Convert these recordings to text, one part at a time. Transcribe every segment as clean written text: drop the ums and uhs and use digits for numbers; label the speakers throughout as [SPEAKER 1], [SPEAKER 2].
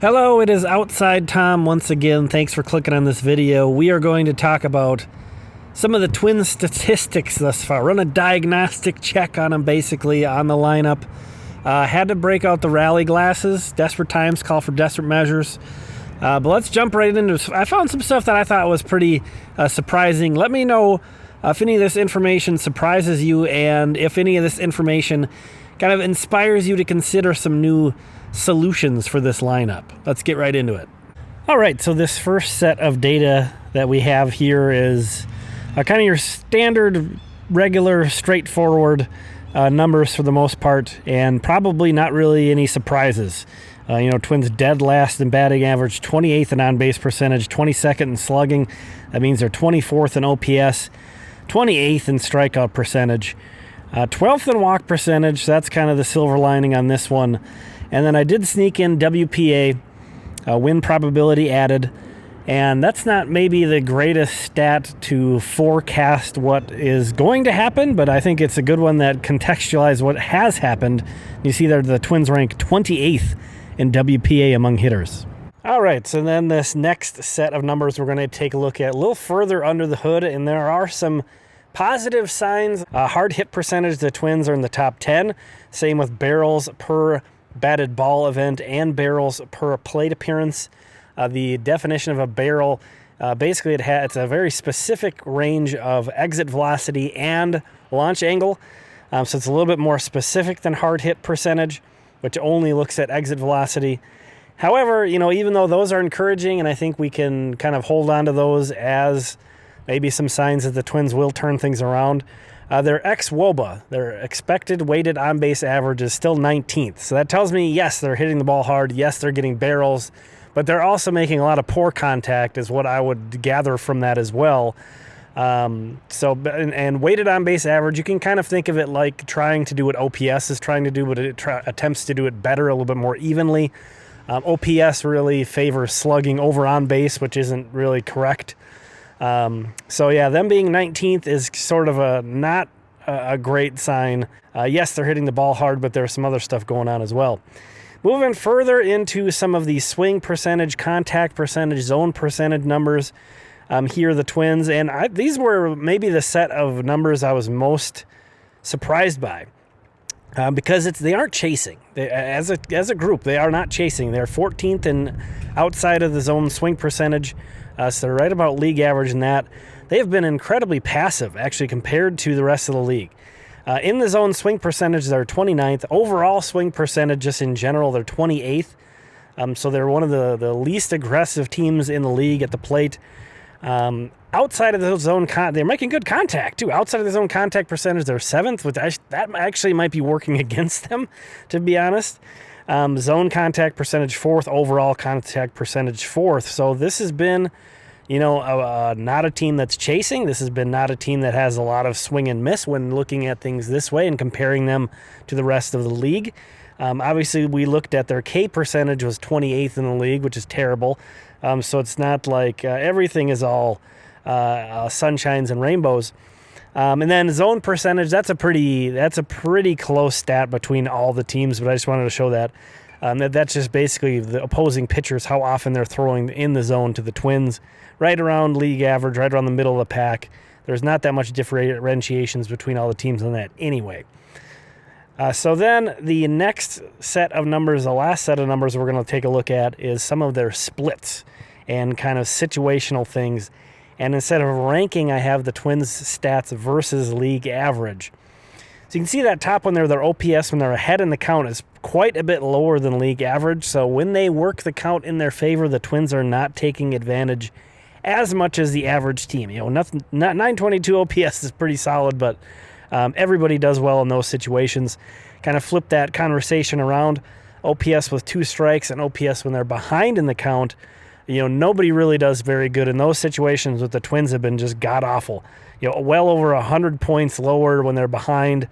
[SPEAKER 1] Hello, it is Outside Tom once again. Thanks for clicking on this video. We are going to talk about some of the Twins statistics thus far. Run a diagnostic check on them basically on the lineup. Had to break out the rally glasses. Desperate times call for desperate measures. But let's jump right into it. I found some stuff that I thought was pretty surprising. Let me know if any of this information surprises you and if any of this information kind of inspires you to consider some new solutions for this lineup. Let's get right into it. All right, so this first set of data that we have here is kind of your standard, regular, straightforward numbers for the most part, and probably not really any surprises. Twins dead last in batting average, 28th in on-base percentage, 22nd in slugging. That means they're 24th in OPS, 28th in strikeout percentage, 12th in walk percentage. That's kind of the silver lining on this one. And then I did sneak in WPA, win probability added, and that's not maybe the greatest stat to forecast what is going to happen, but I think it's a good one that contextualizes what has happened. You see there the Twins rank 28th in WPA among hitters. All right, so then this next set of numbers we're going to take a look at a little further under the hood, and there are some positive signs. Hard hit percentage, the Twins are in the top 10. Same with barrels per batted ball event and barrels per plate appearance. The definition of a barrel, basically it's a very specific range of exit velocity and launch angle. So it's a little bit more specific than hard hit percentage, which only looks at exit velocity. However, even though those are encouraging, and I think we can kind of hold on to those as maybe some signs that the Twins will turn things around, their ex-WOBA, their expected weighted on-base average, is still 19th. So that tells me, yes, they're hitting the ball hard. Yes, they're getting barrels. But they're also making a lot of poor contact is what I would gather from that as well. And weighted on-base average, you can kind of think of it like trying to do what OPS is trying to do, but it attempts to do it better, a little bit more evenly. OPS really favors slugging over on-base, which isn't really correct. Them being 19th is sort of not a great sign. Yes, they're hitting the ball hard, but there's some other stuff going on as well. Moving further into some of the swing percentage, contact percentage, zone percentage numbers, here are the Twins, and these were maybe the set of numbers I was most surprised by. Because they aren't chasing. As a group, they are not chasing. They're 14th in outside of the zone swing percentage. So they're right about league average in that. They have been incredibly passive, actually, compared to the rest of the league. In the zone swing percentage, they're 29th. Overall swing percentage, just in general, they're 28th. So they're one of the least aggressive teams in the league at the plate. Outside of the zone, they're making good contact, too. Outside of the zone contact percentage, they're 7th, which that actually might be working against them, to be honest. Zone contact percentage 4th, overall contact percentage 4th. So this has been, not a team that's chasing. This has been not a team that has a lot of swing and miss when looking at things this way and comparing them to the rest of the league. Obviously, we looked at their K percentage was 28th in the league, which is terrible. So it's not like everything is all sunshines and rainbows. And then zone percentage, that's a pretty close stat between all the teams, but I just wanted to show that. That's just basically the opposing pitchers, how often they're throwing in the zone to the Twins, right around league average, right around the middle of the pack. There's not that much differentiations between all the teams on that anyway. So then the next set of numbers, the last set of numbers we're going to take a look at is some of their splits and kind of situational things. And instead of ranking, I have the Twins stats versus league average. So you can see that top one there, their OPS when they're ahead in the count is quite a bit lower than league average. So when they work the count in their favor, the Twins are not taking advantage as much as the average team. 922 OPS is pretty solid, but everybody does well in those situations. Kind of flip that conversation around. OPS with 2 strikes and OPS when they're behind in the count. Nobody really does very good in those situations, but the Twins have been just god-awful. Well over 100 points lower when they're behind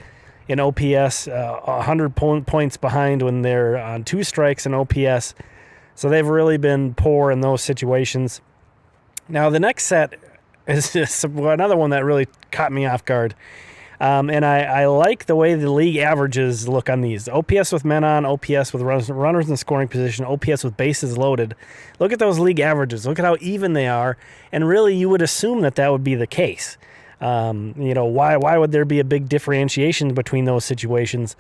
[SPEAKER 1] in OPS, 100 points behind when they're on 2 strikes in OPS. So they've really been poor in those situations. Now, the next set is just another one that really caught me off guard. And I like the way the league averages look on these. OPS with men on, OPS with runners in scoring position, OPS with bases loaded. Look at those league averages. Look at how even they are. And really, you would assume that that would be the case. Why would there be a big differentiation between those situations?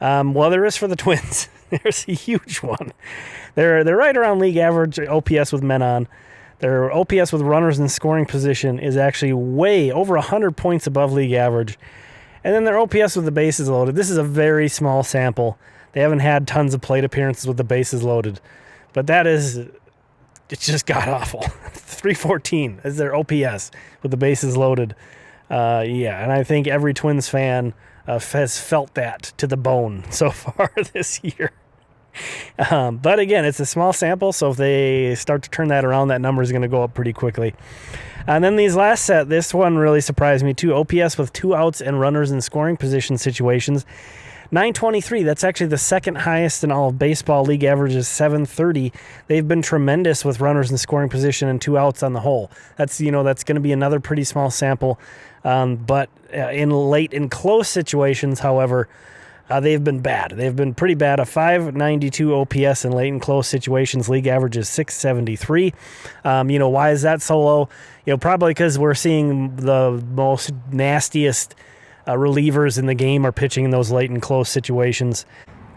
[SPEAKER 1] Well, there is for the Twins. There's a huge one. They're right around league average OPS with men on. Their OPS with runners in scoring position is actually way over 100 points above league average. And then their OPS with the bases loaded. This is a very small sample. They haven't had tons of plate appearances with the bases loaded. But it's just god-awful. 314 is their OPS with the bases loaded. And I think every Twins fan has felt that to the bone so far this year. But again, it's a small sample, so if they start to turn that around, that number is going to go up pretty quickly. And then these last set, this one really surprised me too. OPS with 2 outs and runners in scoring position situations. 923, that's actually the second highest in all of baseball. League average is 730. They've been tremendous with runners in scoring position and 2 outs on the whole. That's going to be another pretty small sample. But in close situations, however, they've been bad. They've been pretty bad. A 592 OPS in late and close situations. League average is 673. Why is that so low? Probably because we're seeing the most nastiest relievers in the game are pitching in those late and close situations.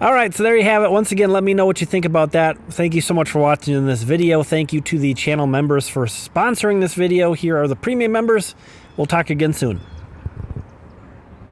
[SPEAKER 1] All right, so there you have it. Once again, let me know what you think about that. Thank you so much for watching this video. Thank you to the channel members for sponsoring this video. Here are the premium members. We'll talk again soon.